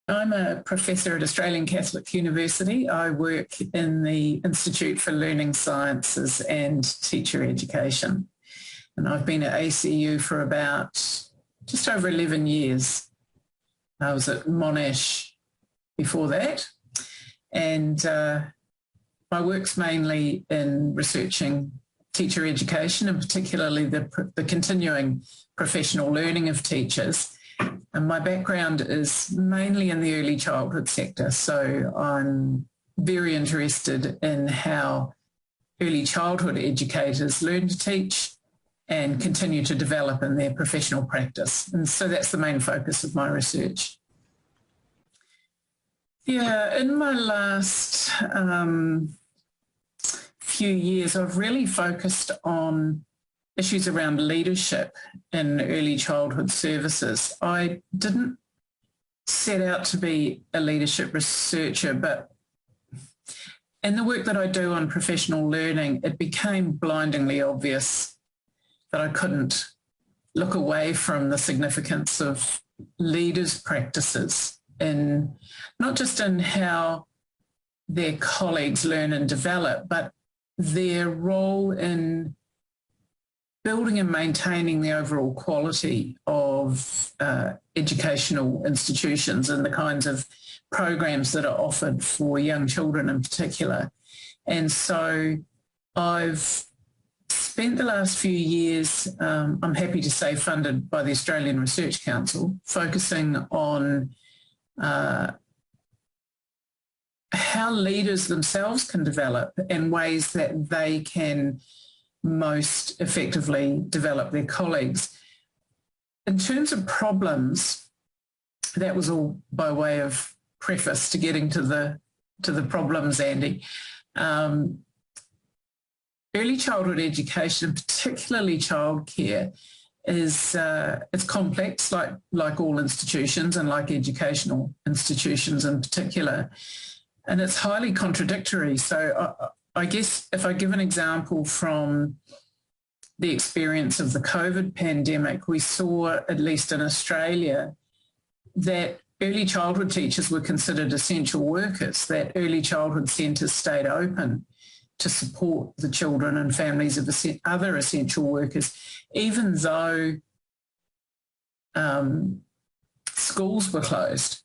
I'm a professor at Australian Catholic University. I work in the Institute for Learning Sciences and Teacher Education. And I've been at ACU for about just over 11 years. I was at Monash before that. And my work's mainly in researching teacher education, and particularly the continuing professional learning of teachers. And my background is mainly in the early childhood sector, so I'm very interested in how early childhood educators learn to teach and continue to develop in their professional practice. And so that's the main focus of my research. Yeah, in my last few years, I've really focused on issues around leadership in early childhood services. I didn't set out to be a leadership researcher, but in the work that I do on professional learning, it became blindingly obvious that I couldn't look away from the significance of leaders' practices in not just in how their colleagues learn and develop, but their role in building and maintaining the overall quality of educational institutions and the kinds of programs that are offered for young children in particular. And so I've spent the last few years, I'm happy to say, funded by the Australian Research Council, focusing on how leaders themselves can develop and ways that they can most effectively develop their colleagues. In terms of problems, that was all by way of preface to getting to the problems, Andy. Early childhood education, particularly childcare, is it's complex, like all institutions and like educational institutions in particular, and it's highly contradictory. So I guess if I give an example from the experience of the COVID pandemic, we saw, at least in Australia, that early childhood teachers were considered essential workers, that early childhood centres stayed open to support the children and families of other essential workers, even though schools were closed.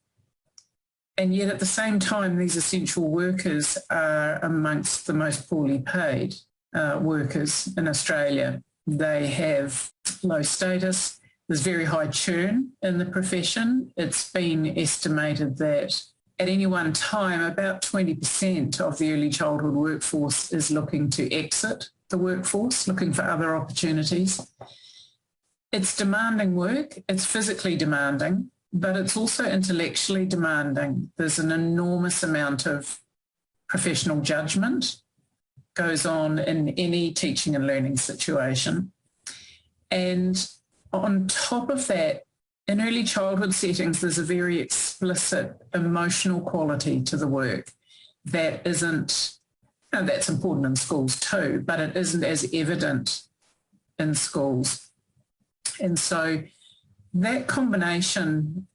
And yet at the same time, these essential workers are amongst the most poorly paid workers in Australia. They have low status. There's very high churn in the profession. It's been estimated that at any one time, about 20% of the early childhood workforce is looking to exit the workforce, looking for other opportunities. It's demanding work. It's physically demanding, but it's also intellectually demanding. There's an enormous amount of professional judgment goes on in any teaching and learning situation. And on top of that, in early childhood settings, there's a very explicit emotional quality to the work that isn't, that's important in schools too, but it isn't as evident in schools. And so that combination,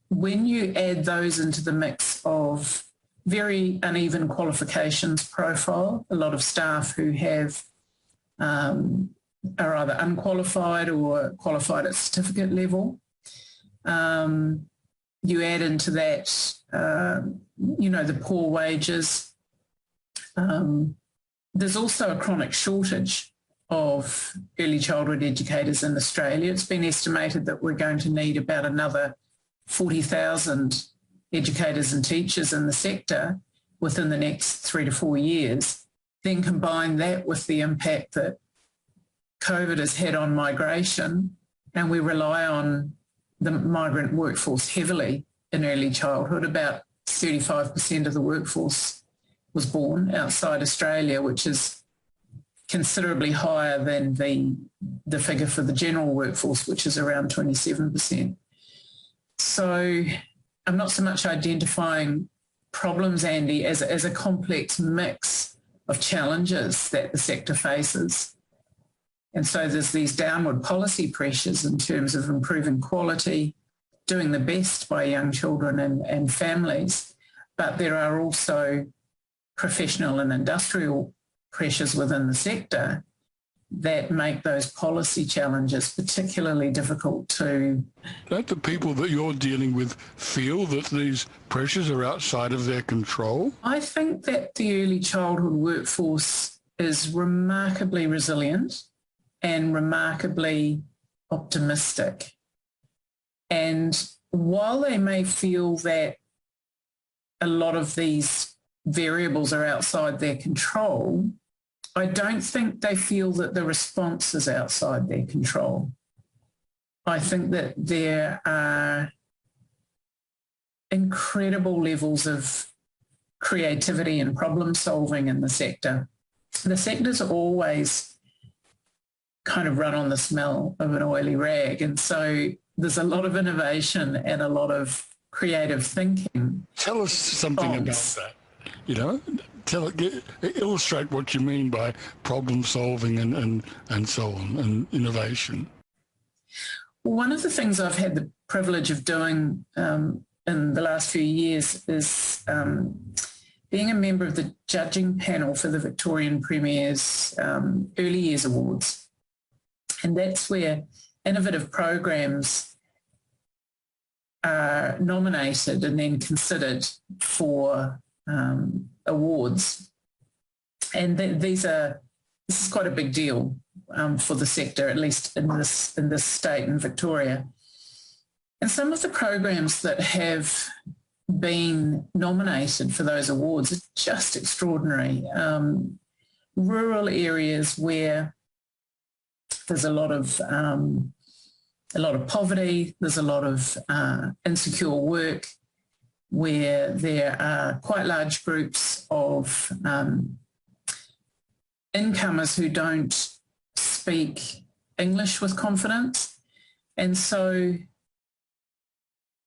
when you add those into the mix of very uneven qualifications profile, a lot of staff who have are either unqualified or qualified at certificate level. You add into that, the poor wages. There's also a chronic shortage of early childhood educators in Australia. It's been estimated that we're going to need about another 40,000 educators and teachers in the sector within the next 3 to 4 years. Then combine that with the impact that COVID has had on migration, and we rely on the migrant workforce heavily in early childhood. About 35% of the workforce was born outside Australia, which is considerably higher than the figure for the general workforce, which is around 27%. So I'm not so much identifying problems, Andy, as a complex mix of challenges that the sector faces. And so there's these downward policy pressures in terms of improving quality, doing the best by young children and families, but there are also professional and industrial pressures within the sector that make those policy challenges particularly difficult to... Don't the people that you're dealing with feel that these pressures are outside of their control? I think that the early childhood workforce is remarkably resilient and remarkably optimistic. And while they may feel that a lot of these variables are outside their control, I don't think they feel that the response is outside their control. I think that there are incredible levels of creativity and problem solving in the sector. The sector's always kind of run on the smell of an oily rag, and so there's a lot of innovation and a lot of creative thinking. Tell us something about that, you know? Illustrate what you mean by problem solving and so on, and innovation. Well, one of the things I've had the privilege of doing in the last few years is being a member of the judging panel for the Victorian Premier's Early Years Awards. And that's where innovative programs are nominated and then considered for awards. And this is quite a big deal for the sector, at least in this state in Victoria. And some of the programs that have been nominated for those awards are just extraordinary. Rural areas where there's a lot of poverty, there's a lot of insecure work, where there are quite large groups of incomers who don't speak English with confidence. And so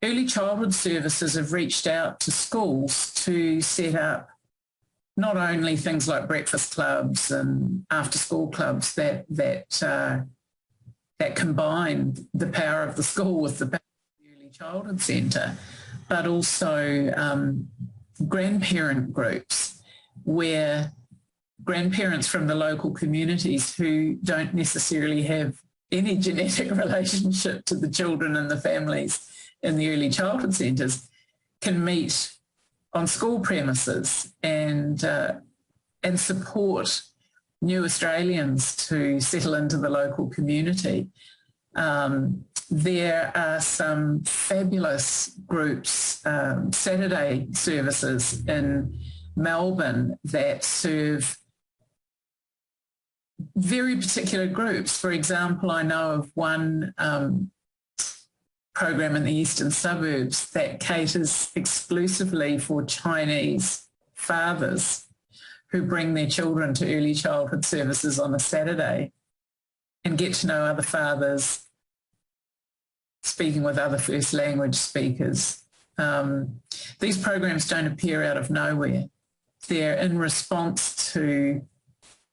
early childhood services have reached out to schools to set up not only things like breakfast clubs and after-school clubs that combine the power of the school with the power of the early childhood centre, but also grandparent groups where grandparents from the local communities who don't necessarily have any genetic relationship to the children and the families in the early childhood centres can meet on school premises and support new Australians to settle into the local community. There are some fabulous groups, Saturday services in Melbourne that serve very particular groups. For example, I know of one program in the eastern suburbs that caters exclusively for Chinese fathers who bring their children to early childhood services on a Saturday and get to know other fathers, speaking with other first language speakers. These programs don't appear out of nowhere. They're in response to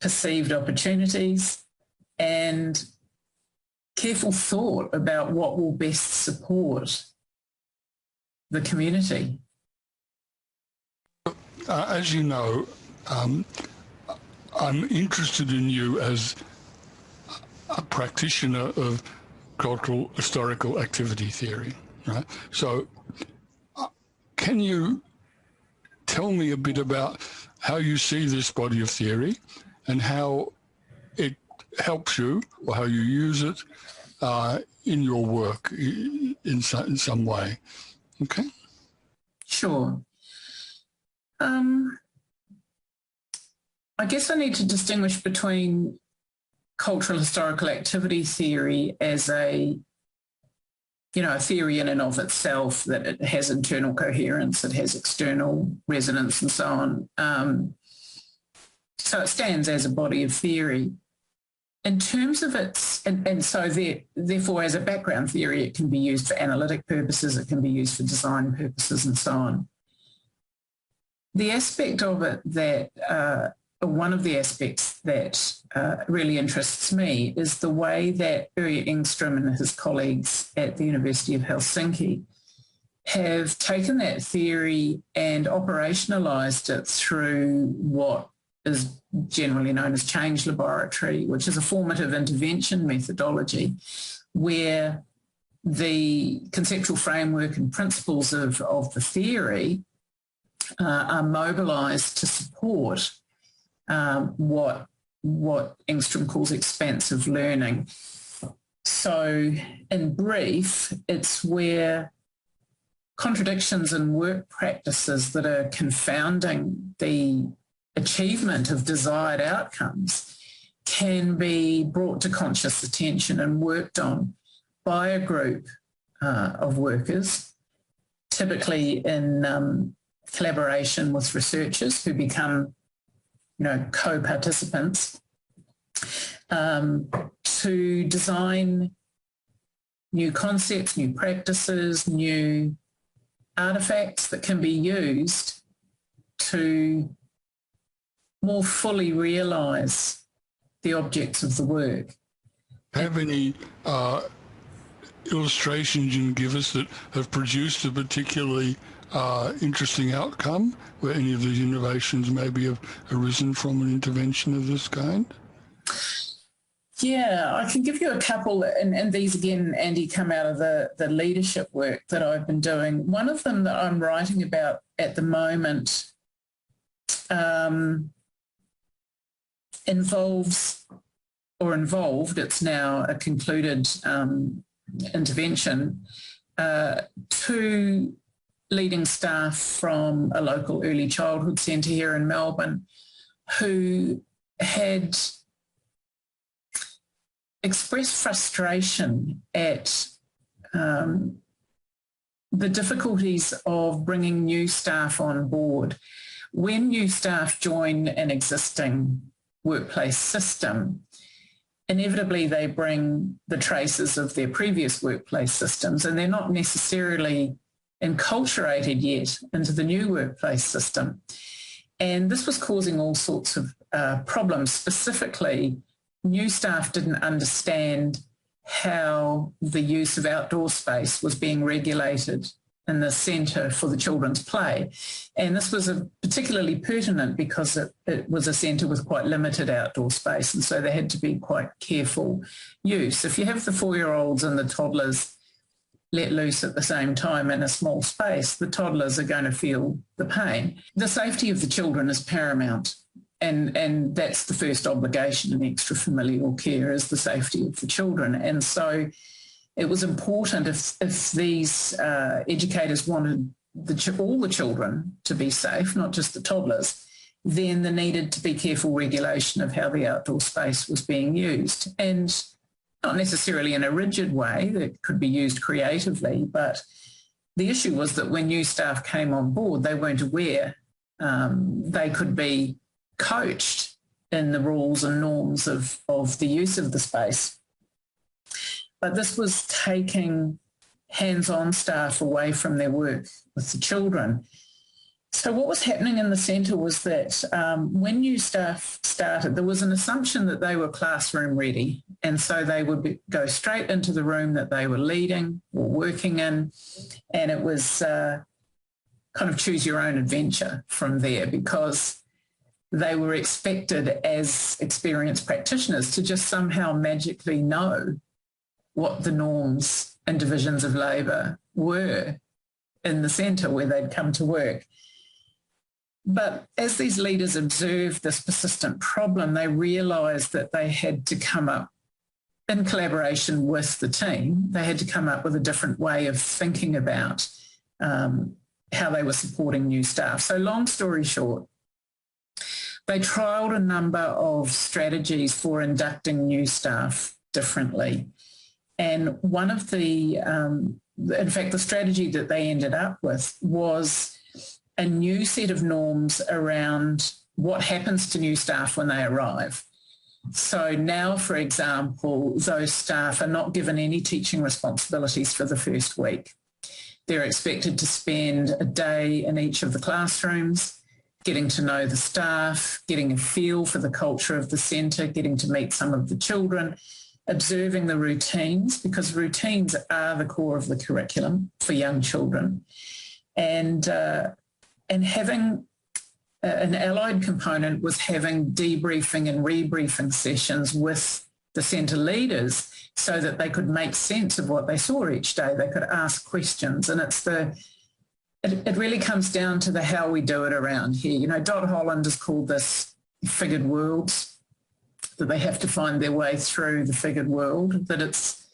perceived opportunities and careful thought about what will best support the community. As you know, I'm interested in you as a practitioner of cultural historical activity theory, right? So can you tell me a bit about how you see this body of theory and how it helps you, or how you use it in your work in some way? Okay. Sure. I guess I need to distinguish between cultural historical activity theory as a theory in and of itself, that it has internal coherence, it has external resonance and so on. So it stands as a body of theory. In terms of its, and so therefore as a background theory, it can be used for analytic purposes, it can be used for design purposes and so on. The aspect of it that one of the aspects that really interests me is the way that Börje Engström and his colleagues at the University of Helsinki have taken that theory and operationalised it through what is generally known as change laboratory, which is a formative intervention methodology where the conceptual framework and principles of the theory are mobilised to support what Engström calls expansive learning. So in brief, it's where contradictions in work practices that are confounding the achievement of desired outcomes can be brought to conscious attention and worked on by a group of workers, typically in collaboration with researchers who become, co-participants, to design new concepts, new practices, new artifacts that can be used to more fully realise the objects of the work. Have any illustrations you can give us that have produced a particularly interesting outcome where any of these innovations maybe have arisen from an intervention of this kind? Yeah, I can give you a couple, and these again, Andy, come out of the leadership work that I've been doing. One of them that I'm writing about at the moment involved, it's now a concluded intervention, two leading staff from a local early childhood centre here in Melbourne who had expressed frustration at the difficulties of bringing new staff on board. When new staff join an existing workplace system, inevitably they bring the traces of their previous workplace systems, and they're not necessarily enculturated yet into the new workplace system. And this was causing all sorts of problems. Specifically, new staff didn't understand how the use of outdoor space was being regulated in the centre for the children's play. And this was particularly pertinent because it was a centre with quite limited outdoor space, and so there had to be quite careful use. If you have the 4-year-olds and the toddlers let loose at the same time in a small space, the toddlers are going to feel the pain. The safety of the children is paramount, and that's the first obligation in extrafamilial care, is the safety of the children. And so it was important if these educators wanted all the children to be safe, not just the toddlers, then there needed to be careful regulation of how the outdoor space was being used. And not necessarily in a rigid way that could be used creatively, but the issue was that when new staff came on board, they weren't aware they could be coached in the rules and norms of the use of the space. But this was taking hands-on staff away from their work with the children. So what was happening in the centre was that when new staff started, there was an assumption that they were classroom ready, and so they would go straight into the room that they were leading or working in, and it was kind of choose your own adventure from there, because they were expected as experienced practitioners to just somehow magically know what the norms and divisions of labour were in the centre where they'd come to work. But as these leaders observed this persistent problem, they realised that they had to come up, in collaboration with the team, they had to come up with a different way of thinking about how they were supporting new staff. So long story short, they trialled a number of strategies for inducting new staff differently. And one of in fact, the strategy that they ended up with was a new set of norms around what happens to new staff when they arrive. So now, for example, those staff are not given any teaching responsibilities for the first week. They're expected to spend a day in each of the classrooms. getting to know the staff, getting a feel for the culture of the centre, getting to meet some of the children, observing the routines, because routines are the core of the curriculum for young children, and having an allied component was having debriefing and rebriefing sessions with the centre leaders so that they could make sense of what they saw each day. They could ask questions, and it really comes down to the how we do it around here. You know, Dot Holland has called this figured worlds, that they have to find their way through the figured world, that it's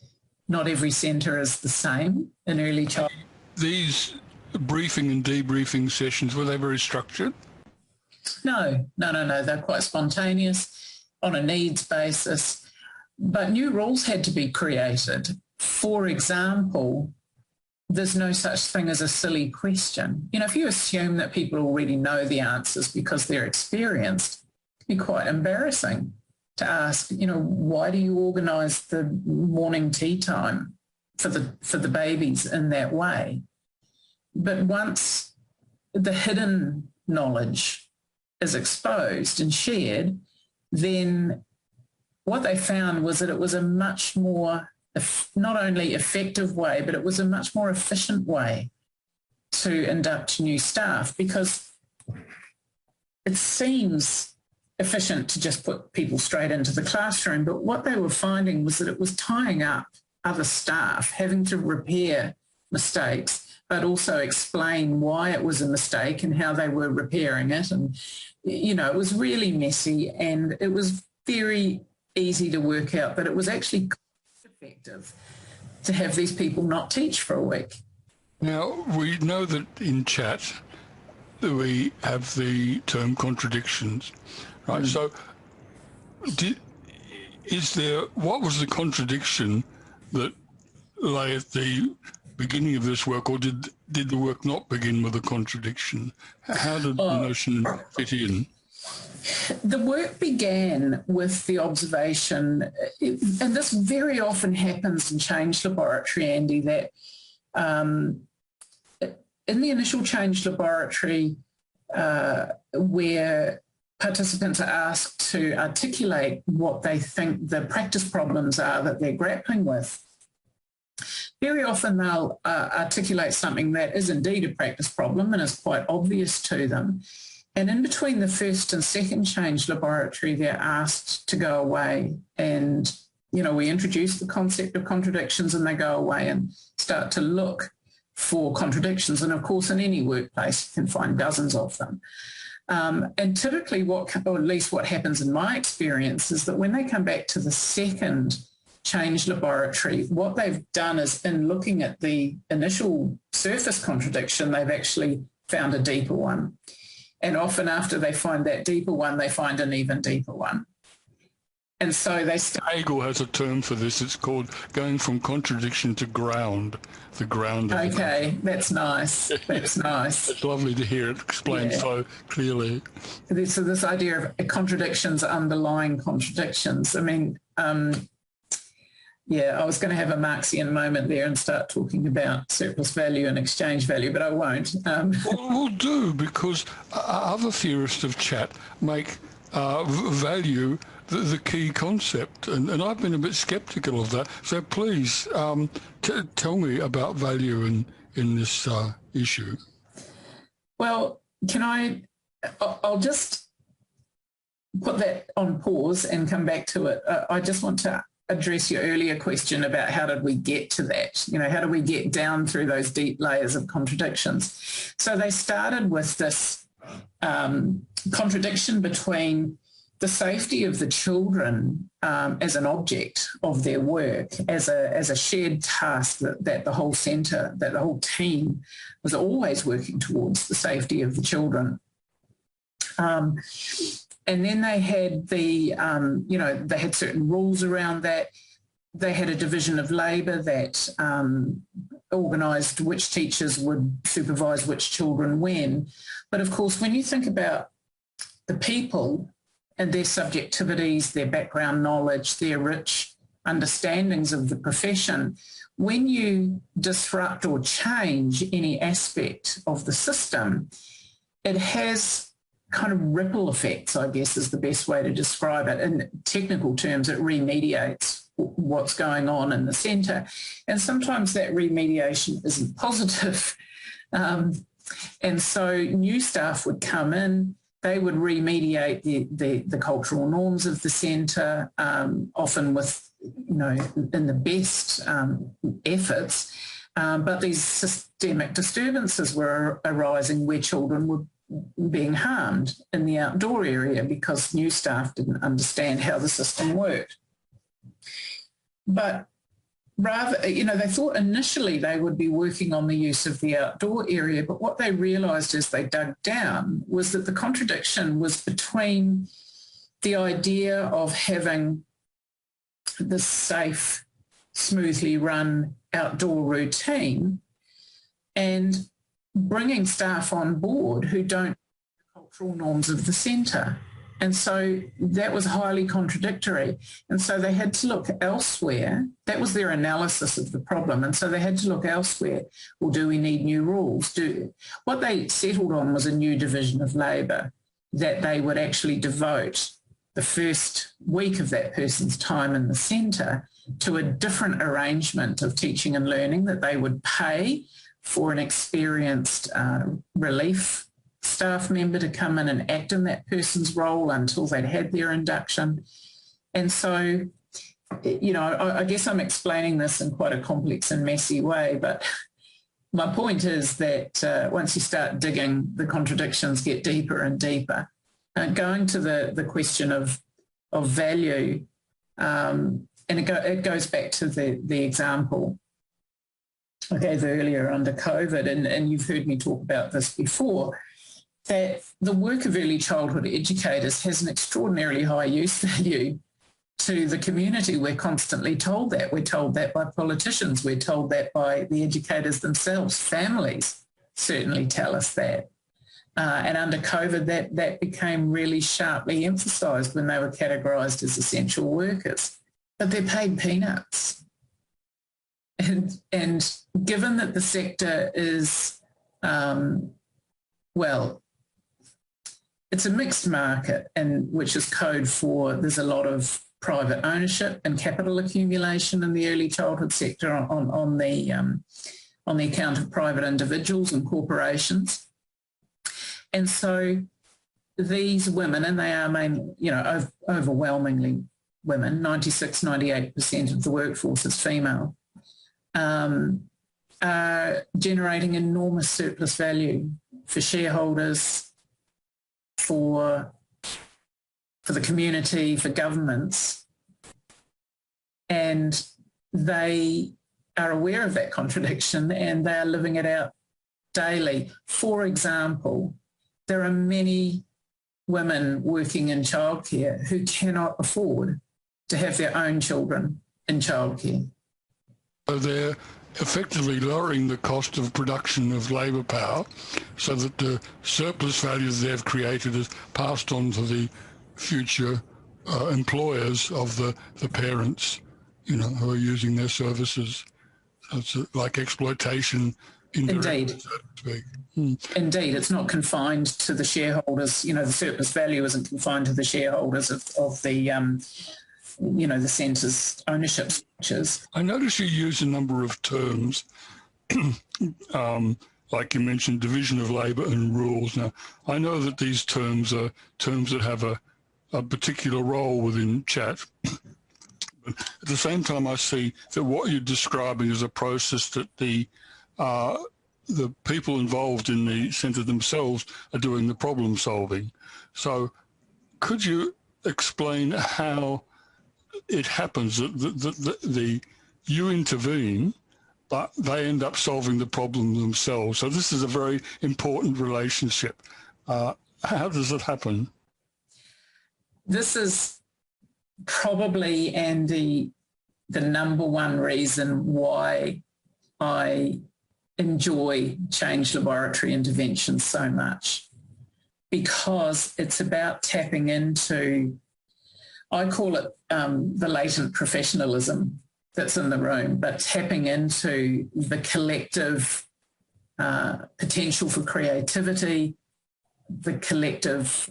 not every centre is the same in early childhood. These briefing and debriefing sessions, were they very structured? No. They're quite spontaneous on a needs basis, but new rules had to be created. For example, there's no such thing as a silly question. You know, if you assume that people already know the answers because they're experienced, it can be quite embarrassing to ask, you know, why do you organise the morning tea time for the babies in that way? But once the hidden knowledge is exposed and shared, then what they found was that it was a much more, not only effective way, but it was a much more efficient way to induct new staff, because it seems efficient to just put people straight into the classroom. But what they were finding was that it was tying up other staff, having to repair mistakes, but also explain why it was a mistake and how they were repairing it. And, you know, it was really messy, and it was very easy to work out that it was actually effective to have these people not teach for a week. Now, we know that in chat we have the term contradictions, right? So what was the contradiction that lay at the beginning of this work, or did the work not begin with a contradiction? How did the notion fit in? The work began with the observation, and this very often happens in change laboratory, Andy, that in the initial change laboratory, where participants are asked to articulate what they think the practice problems are that they're grappling with, very often they'll articulate something that is indeed a practice problem and is quite obvious to them. And in between the first and second change laboratory, they're asked to go away and, you know, we introduce the concept of contradictions, and they go away and start to look for contradictions. And of course, in any workplace, you can find dozens of them. And typically or at least what happens in my experience, is that when they come back to the second change laboratory, what they've done is, in looking at the initial surface contradiction, they've actually found a deeper one. And often after they find that deeper one, they find an even deeper one. And so they Hegel has a term for this. It's called going from contradiction to ground, the ground. Okay, that's nice. That's nice. It's lovely to hear it explained so clearly. So this idea of contradictions underlying contradictions. I mean, yeah, I was going to have a Marxian moment there and start talking about surplus value and exchange value, but I won't. Well, we'll do, because other theorists of chat make value the key concept, and I've been a bit sceptical of that. So please tell me about value in this issue. Well, I'll just put that on pause and come back to it. I just want to address your earlier question about how did we get to that? You know, how do we get down through those deep layers of contradictions? So they started with this contradiction between the safety of the children as an object of their work, as a shared task that the whole centre, that the whole team was always working towards, the safety of the children. And then they had they had certain rules around that. They had a division of labour that organised which teachers would supervise which children when. But of course, when you think about the people and their subjectivities, their background knowledge, their rich understandings of the profession, when you disrupt or change any aspect of the system, it has kind of ripple effects, I guess, is the best way to describe it. In technical terms, it remediates what's going on in the centre. And sometimes that remediation isn't positive. And so new staff would come in, they would remediate the cultural norms of the centre, often with, in the best efforts. But these systemic disturbances were arising where children were being harmed in the outdoor area because new staff didn't understand how the system worked. But rather, they thought initially they would be working on the use of the outdoor area, but what they realised as they dug down was that the contradiction was between the idea of having this safe, smoothly run outdoor routine and bringing staff on board who don't know the cultural norms of the centre. And so that was highly contradictory. And so they had to look elsewhere. That was their analysis of the problem. And so they had to look elsewhere. Well, do we need new rules? What they settled on was a new division of labour, that they would actually devote the first week of that person's time in the centre to a different arrangement of teaching and learning, that they would pay for an experienced relief staff member to come in and act in that person's role until they'd had their induction. And so, I guess I'm explaining this in quite a complex and messy way, but my point is that once you start digging, the contradictions get deeper and deeper. Going to the question of value, and it goes back to the example I gave earlier under COVID, and you've heard me talk about this before, that the work of early childhood educators has an extraordinarily high use value to the community. We're constantly told that. We're told that by politicians. We're told that by the educators themselves. Families certainly tell us that. And under COVID, that became really sharply emphasised when they were categorised as essential workers. But they're paid peanuts. And given that the sector is, it's a mixed market, and which is code for there's a lot of private ownership and capital accumulation in the early childhood sector on the account of private individuals and corporations. And so these women, and they are mainly, overwhelmingly women, 96, 98% of the workforce is female, are generating enormous surplus value for shareholders, for the community, for governments, and they are aware of that contradiction and they are living it out daily. For example, there are many women working in childcare who cannot afford to have their own children in childcare. So they're effectively lowering the cost of production of labour power so that the surplus values they've created is passed on to the future employers of the parents, who are using their services. So it's like exploitation. Indeed. Indeed, it's not confined to the shareholders. The surplus value isn't confined to the shareholders of the the centre's ownership structures. I notice you use a number of terms, like you mentioned, division of labour and rules. Now, I know that these terms are terms that have a particular role within chat. But at the same time, I see that what you're describing is a process that the people involved in the centre themselves are doing the problem solving. So could you explain how it happens that you intervene, but they end up solving the problem themselves? So this is a very important relationship. How does it happen? This is probably, Andy, the number one reason why I enjoy change laboratory interventions so much, because it's about tapping into, I call it the latent professionalism that's in the room, but tapping into the collective potential for creativity, the collective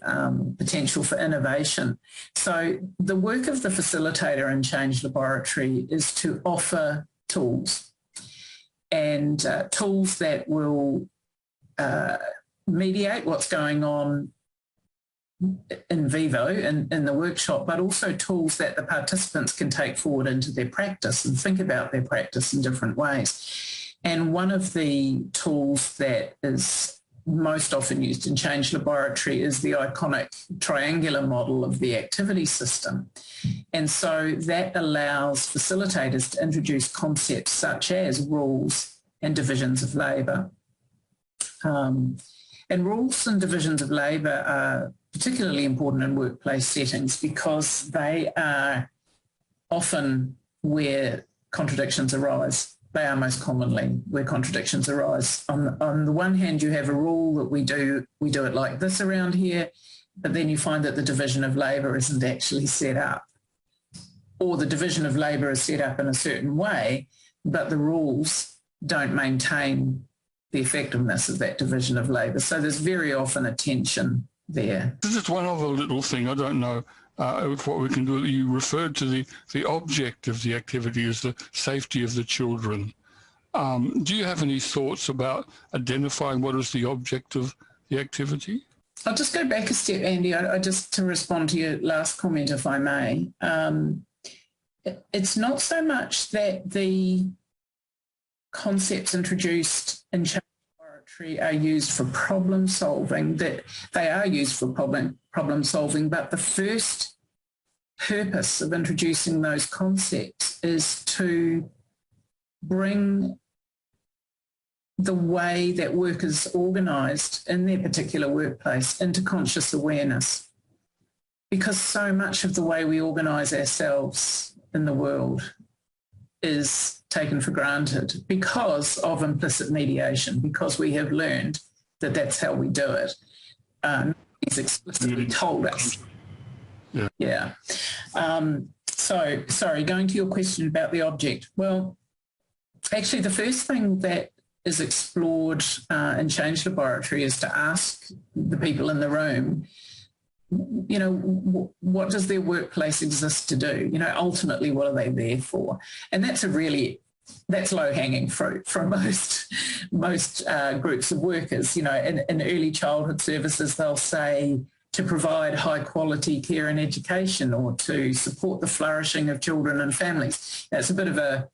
potential for innovation. So the work of the facilitator in Change Laboratory is to offer tools, and tools that will mediate what's going on in vivo in the workshop, but also tools that the participants can take forward into their practice and think about their practice in different ways. And one of the tools that is most often used in Change Laboratory is the iconic triangular model of the activity system. And so that allows facilitators to introduce concepts such as rules and divisions of labour. And rules and divisions of labour are particularly important in workplace settings because they are often where contradictions arise. They are most commonly where contradictions arise. On the one hand, you have a rule that we do it like this around here, but then you find that the division of labour isn't actually set up. Or the division of labour is set up in a certain way, but the rules don't maintain the effectiveness of that division of labour. So there's very often a tension there. Just one other little thing, I don't know what we can do. You referred to the object of the activity as the safety of the children. Do you have any thoughts about identifying what is the object of the activity? I'll just go back a step, Andy, I just to respond to your last comment, if I may. It's not so much that the concepts introduced in Change Laboratory are used for problem solving, that they are used for problem solving, but the first purpose of introducing those concepts is to bring the way that work is organised in their particular workplace into conscious awareness. Because so much of the way we organise ourselves in the world is taken for granted because of implicit mediation, because we have learned that that's how we do it. He's explicitly told us. Yeah. So, sorry, going to your question about the object. Well, actually, the first thing that is explored in Change Laboratory is to ask the people in the room, you know, what does their workplace exist to do? You know, ultimately, what are they there for? And that's low-hanging fruit from most groups of workers. You know, in early childhood services, they'll say to provide high-quality care and education, or to support the flourishing of children and families. That's a bit of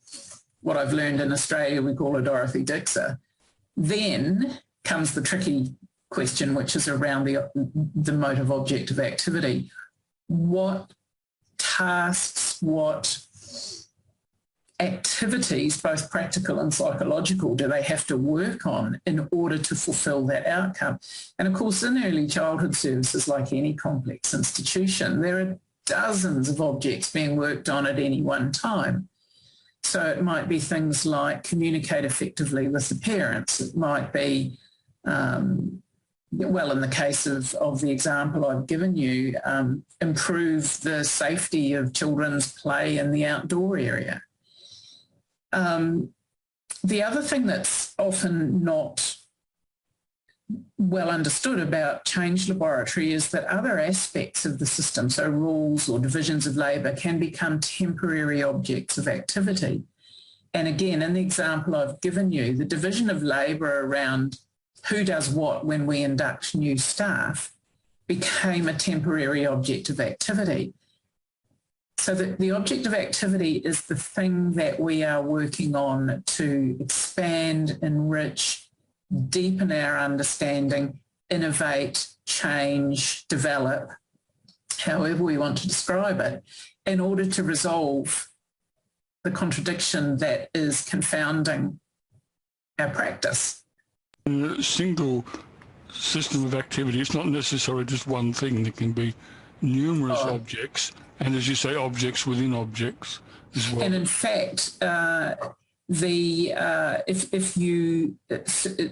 what I've learned in Australia, we call a Dorothy Dixer. Then comes the tricky question, which is around the motive object of activity. What tasks, what activities, both practical and psychological, do they have to work on in order to fulfil that outcome? And of course, in early childhood services, like any complex institution, there are dozens of objects being worked on at any one time. So it might be things like communicate effectively with the parents. It might be, well, in the case of the example I've given you, improve the safety of children's play in the outdoor area. The other thing that's often not well understood about Change Laboratory is that other aspects of the system, so rules or divisions of labour, can become temporary objects of activity. And again, in the example I've given you, the division of labour around who does what when we induct new staff became a temporary object of activity. So that the object of activity is the thing that we are working on to expand, enrich, deepen our understanding, innovate, change, develop, however we want to describe it, in order to resolve the contradiction that is confounding our practice. In a single system of activity, it's not necessarily just one thing. There can be numerous objects, and as you say, objects within objects as well. And in fact, if you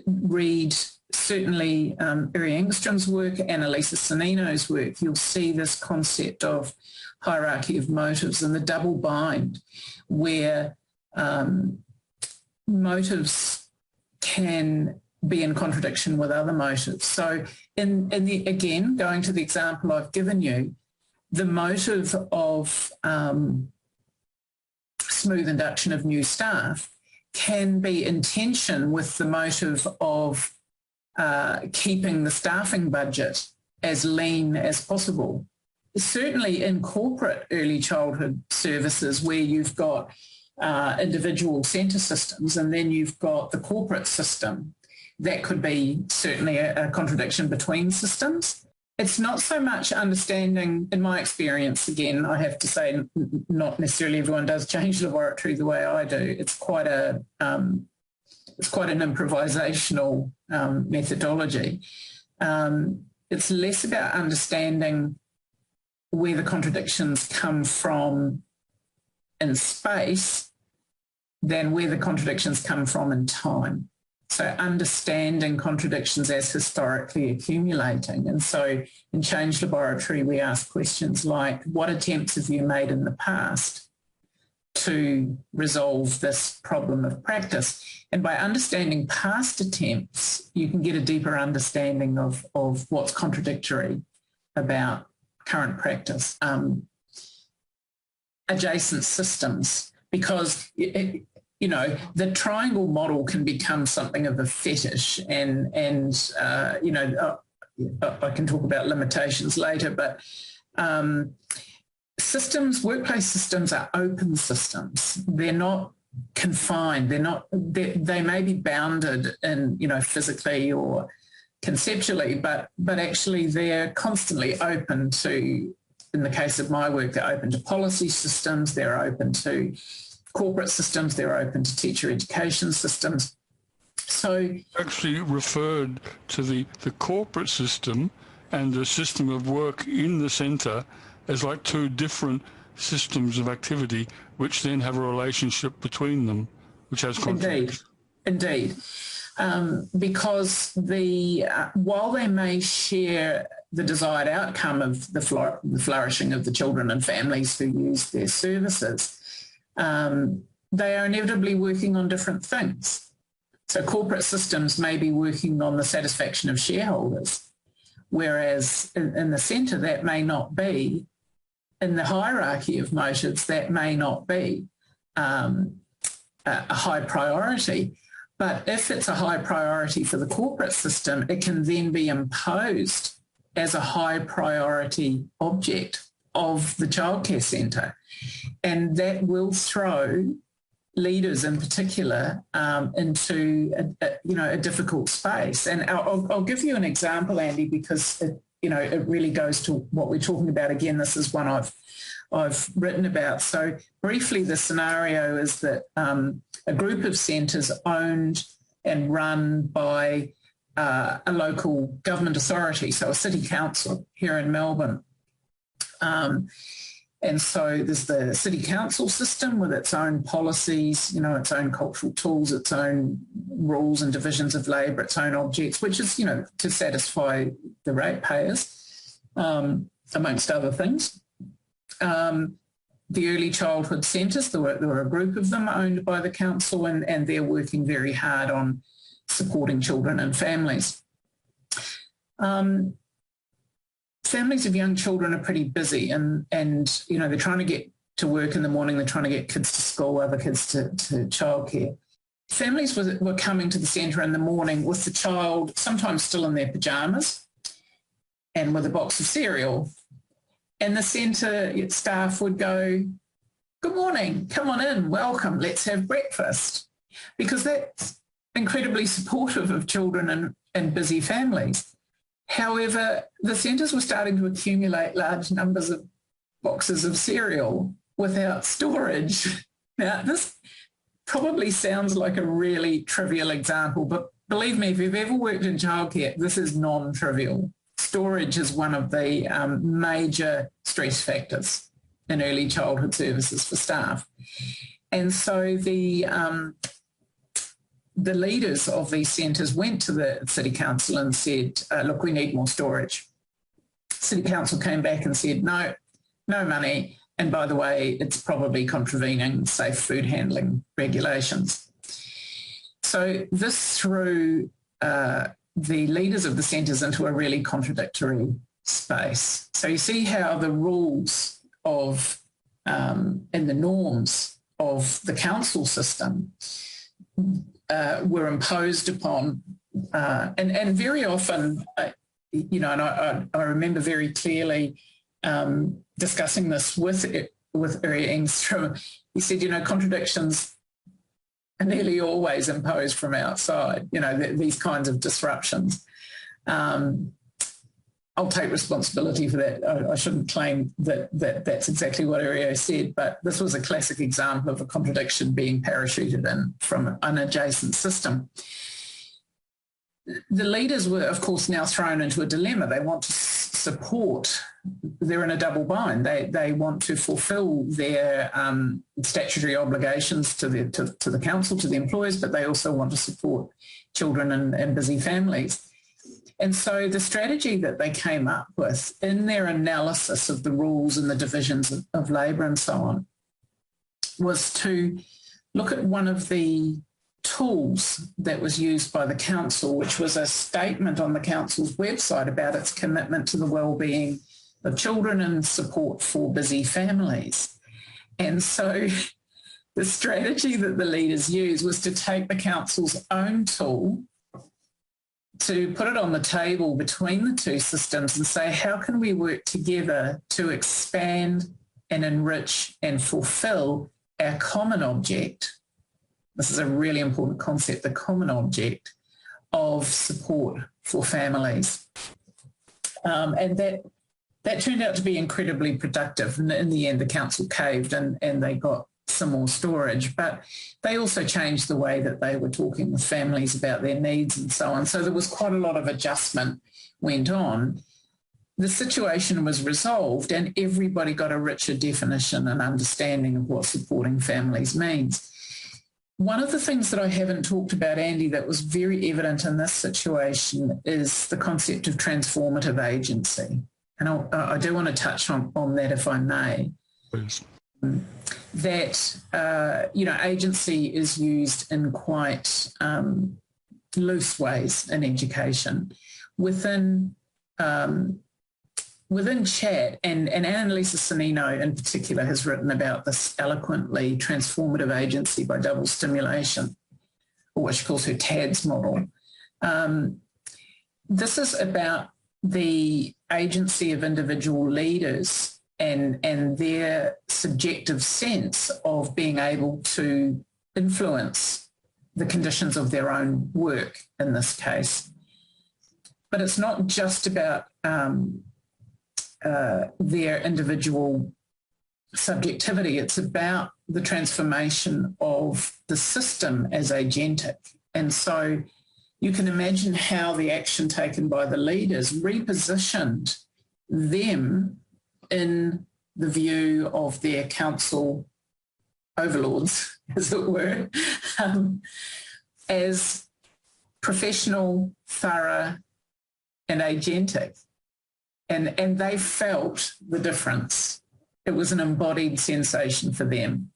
read certainly Uri Engstrom's work, Annalisa Cernino's work, you'll see this concept of hierarchy of motives and the double bind, where motives can be in contradiction with other motives. So again, going to the example I've given you, the motive of smooth induction of new staff can be in tension with the motive of keeping the staffing budget as lean as possible. Certainly in corporate early childhood services where you've got individual centre systems and then you've got the corporate system, that could be certainly a contradiction between systems. It's not so much understanding, in my experience, again, I have to say, not necessarily everyone does change laboratory the way I do. It's quite an improvisational methodology. It's less about understanding where the contradictions come from in space than where the contradictions come from in time. So understanding contradictions as historically accumulating. And so in Change Laboratory, we ask questions like, what attempts have you made in the past to resolve this problem of practice? And by understanding past attempts, you can get a deeper understanding of what's contradictory about current practice. Adjacent systems, because the triangle model can become something of a fetish, and I can talk about limitations later, but workplace systems are open systems. They're not confined. They may be bounded in, physically or conceptually, but actually they're constantly open to, in the case of my work, they're open to policy systems, they're open to corporate systems, they're open to teacher education systems. So actually referred to the corporate system and the system of work in the centre as like two different systems of activity which then have a relationship between them, which has conflict. Indeed. Because while they may share the desired outcome of the flourishing of the children and families who use their services, they are inevitably working on different things. So corporate systems may be working on the satisfaction of shareholders, whereas in the centre that may not be. In the hierarchy of motives, that may not be a high priority. But if it's a high priority for the corporate system, it can then be imposed as a high priority object of the childcare centre. And that will throw leaders in particular into a difficult space. And I'll give you an example, Andy, because it really goes to what we're talking about. Again, this is one I've written about. So briefly, the scenario is that a group of centres owned and run by a local government authority, so a city council here in Melbourne. And so there's the city council system with its own policies, its own cultural tools, its own rules and divisions of labour, its own objects, which is, to satisfy the ratepayers, amongst other things. The early childhood centres, there were a group of them owned by the council, and they're working very hard on supporting children and families. Families of young children are pretty busy, and they're trying to get to work in the morning, they're trying to get kids to school, other kids to childcare. Families were coming to the centre in the morning with the child sometimes still in their pyjamas and with a box of cereal. And the centre staff would go, "Good morning, come on in, welcome, let's have breakfast." Because that's incredibly supportive of children and busy families. However, the centres were starting to accumulate large numbers of boxes of cereal without storage. Now, this probably sounds like a really trivial example, but believe me, if you've ever worked in childcare, this is non-trivial. Storage is one of the major stress factors in early childhood services for staff. And so the leaders of these centres went to the City Council and said, look, we need more storage. City Council came back and said, no money. And by the way, it's probably contravening safe food handling regulations. So this threw the leaders of the centres into a really contradictory space. So you see how the rules of and the norms of the council system were imposed upon, and very often, and I remember very clearly discussing this with Uri Engstrom. He said, contradictions are nearly always imposed from outside, these kinds of disruptions. I'll take responsibility for that. I shouldn't claim that that's exactly what Uri said, but this was a classic example of a contradiction being parachuted in from an adjacent system. The leaders were, of course, now thrown into a dilemma. They want to support, they're in a double bind. They want to fulfil their statutory obligations to the council, to the employers, but they also want to support children and busy families. And so the strategy that they came up with in their analysis of the rules and the divisions of labour and so on was to look at one of the tools that was used by the council, which was a statement on the council's website about its commitment to the well-being of children and support for busy families. And so the strategy that the leaders used was to take the council's own tool, to put it on the table between the two systems and say, how can we work together to expand and enrich and fulfill our common object? This is a really important concept, the common object of support for families. And that turned out to be incredibly productive. And in the end, the council caved and they got some more storage, but they also changed the way that they were talking with families about their needs and so on. So there was quite a lot of adjustment went on. The situation was resolved and everybody got a richer definition and understanding of what supporting families means. One of the things that I haven't talked about, Andy, that was very evident in this situation is the concept of transformative agency. And I do want to touch on that if I may. Please. That, agency is used in quite loose ways in education. Within chat, and Annalisa Sonnino in particular has written about this eloquently, transformative agency by double stimulation, or what she calls her TADS model. This is about the agency of individual leaders and their subjective sense of being able to influence the conditions of their own work in this case. But it's not just about their individual subjectivity, it's about the transformation of the system as agentic. And so you can imagine how the action taken by the leaders repositioned them in the view of their council overlords, as it were, as professional, thorough, and agentic. And they felt the difference. It was an embodied sensation for them.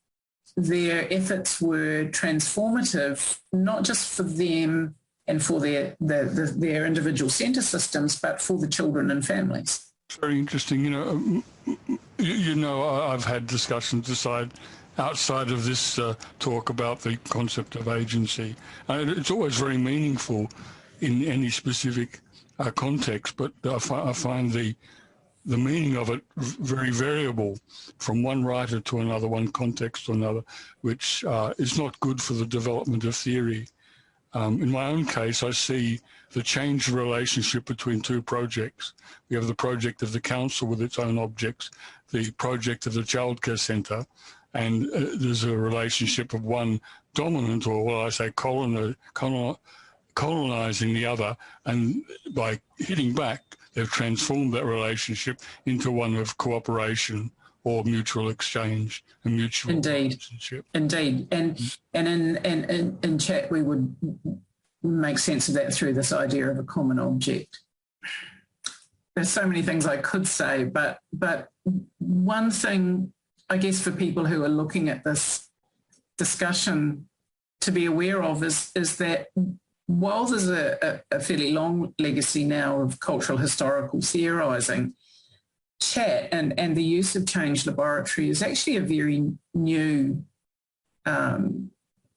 Their efforts were transformative, not just for them and for their individual centre systems, but for the children and families. Very interesting. I've had discussions outside of this talk about the concept of agency. It's always very meaningful in any specific context, but I find the meaning of it very variable from one writer to another, one context to another, which is not good for the development of theory. In my own case, I see the changed relationship between two projects. We have the project of the council with its own objects, the project of the childcare centre, and there's a relationship of one dominant, or what I say, colonising the other, and by hitting back, they've transformed that relationship into one of cooperation or mutual exchange and mutual relationship. Indeed. And in chat, we would make sense of that through this idea of a common object. There's so many things I could say, but one thing, I guess, for people who are looking at this discussion to be aware of is that while there's a fairly long legacy now of cultural historical theorising, chat and the use of change laboratory is actually a very new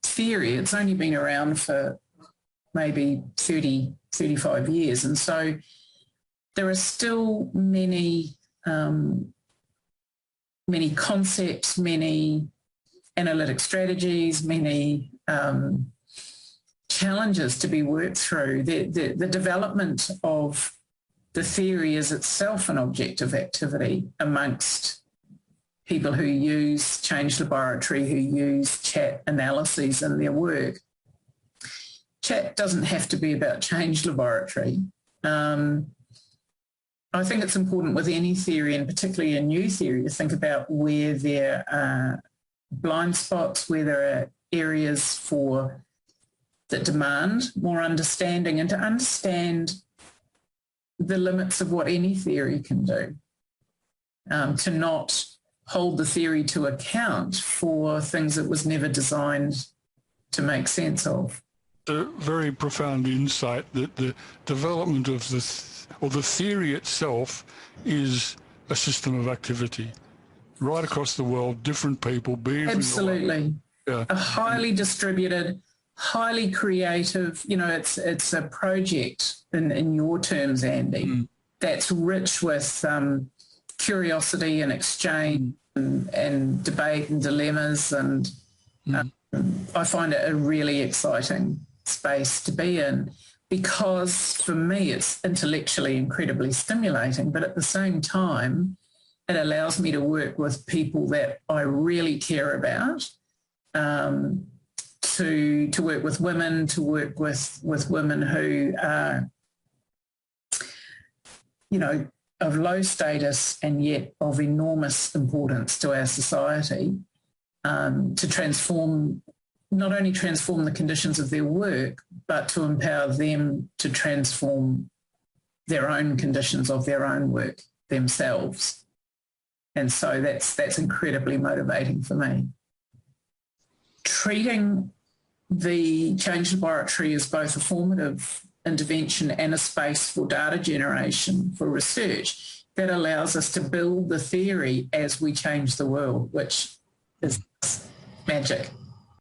theory. It's only been around for maybe 30, 35 years. And so there are still many concepts, many analytic strategies, many challenges to be worked through. The development of the theory is itself an objective activity amongst people who use change laboratory, who use chat analyses in their work. Chat doesn't have to be about change laboratory. I think it's important with any theory, and particularly a new theory, to think about where there are blind spots, where there are areas that demand more understanding, and to understand the limits of what any theory can do, to not hold the theory to account for things it was never designed to make sense of. A very profound insight that the development of the theory itself is a system of activity right across the world, different people, be everywhere. Absolutely. Yeah. A highly distributed, highly creative, it's a project in your terms, Andy, that's rich with curiosity and exchange and debate and dilemmas, and I find it a really exciting space to be in, because for me it's intellectually incredibly stimulating, but at the same time it allows me to work with people that I really care about, to work with women, to work with women who are, of low status and yet of enormous importance to our society, to not only transform the conditions of their work, but to empower them to transform their own conditions of their own work themselves. And so that's incredibly motivating for me. Treating the change laboratory as both a formative intervention and a space for data generation, for research, that allows us to build the theory as we change the world, which is magic.